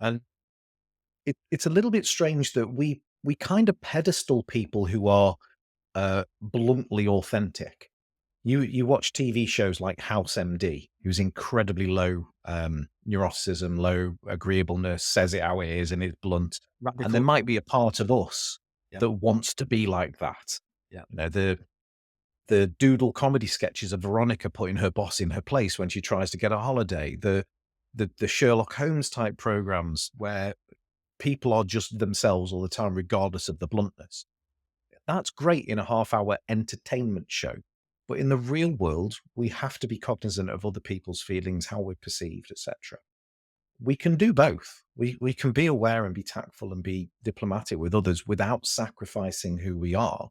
And it's a little bit strange that we kind of pedestal people who are bluntly authentic. You watch TV shows like House MD, who's incredibly low neuroticism, low agreeableness, says it how it is, and it's blunt. And there Radical. might be a part of us Yeah. that wants to be like that. Yeah. You know, the doodle comedy sketches of Veronica putting her boss in her place when she tries to get a holiday, the Sherlock Holmes type programs where people are just themselves all the time, regardless of the bluntness. That's great in a half-hour entertainment show, but in the real world, we have to be cognizant of other people's feelings, how we're perceived, etc. We can do both. We can be aware and be tactful and be diplomatic with others without sacrificing who we are.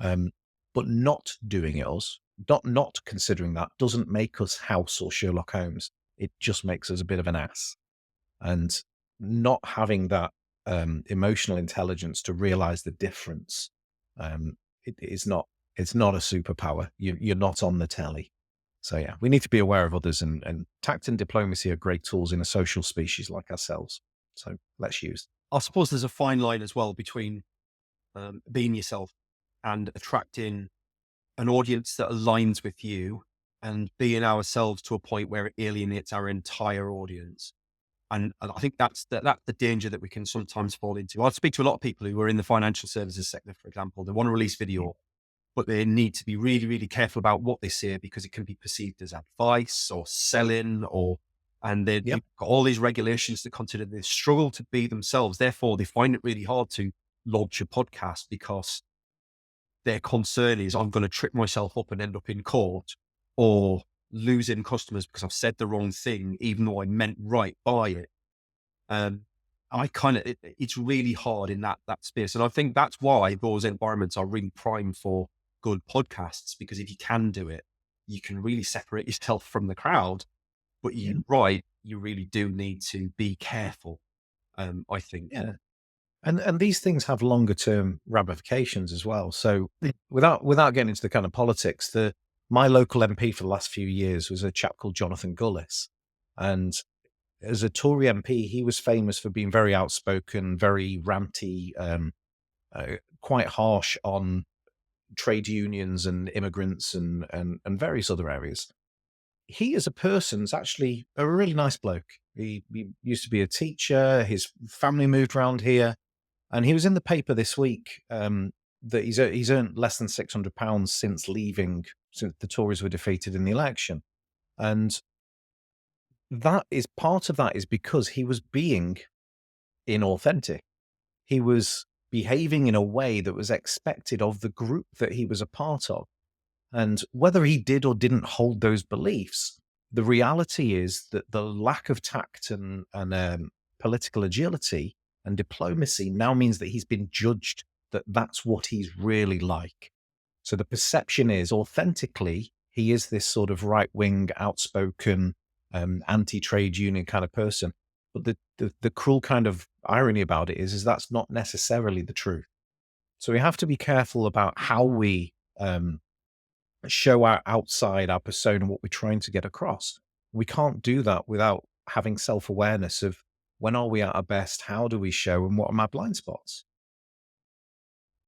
Um, but not doing it us, not considering that doesn't make us House or Sherlock Holmes. It just makes us a bit of an ass. And not having that emotional intelligence to realize the difference, it is not, it's not a superpower. You're not on the telly. So yeah, we need to be aware of others, and tact and diplomacy are great tools in a social species like ourselves. So let's use. I suppose there's a fine line as well between being yourself and attracting an audience that aligns with you, and being ourselves to a point where it alienates our entire audience. And I think that's the danger that we can sometimes fall into. I speak to a lot of people who are in the financial services sector, for example. They want to release video, but they need to be really, really careful about what they say because it can be perceived as advice or selling, and Yep. they've got all these regulations to consider. They struggle to be themselves. Therefore, they find it really hard to launch a podcast because their concern is, I'm going to trip myself up and end up in court, or losing customers because I've said the wrong thing, even though I meant right by it. Um, it's really hard in that space. And I think that's why those environments are really prime for good podcasts, because if you can do it, you can really separate yourself from the crowd. But Yeah. you really do need to be careful. I think. Yeah. And these things have longer term ramifications as well. So Mm. without getting into the kind of politics, the my local MP for the last few years was a chap called Jonathan Gullis. And as a Tory MP, he was famous for being very outspoken, very ranty, quite harsh on trade unions and immigrants and various other areas. He as a person is actually a really nice bloke. He used to be a teacher. His family moved around here, and he was in the paper this week that he's earned less than £600 since leaving, since the Tories were defeated in the election. And that is part of that is because he was being inauthentic. He was behaving in a way that was expected of the group that he was a part of. And whether he did or didn't hold those beliefs, the reality is that the lack of tact and political agility and diplomacy now means that he's been judged that that's what he's really like. So the perception is authentically, he is this sort of right wing, outspoken, anti trade union kind of person. But the cruel kind of irony about it is that's not necessarily the truth. So we have to be careful about how we show our outside, our persona, what we're trying to get across. We can't do that without having self awareness of when are we at our best, how do we show, and what are my blind spots.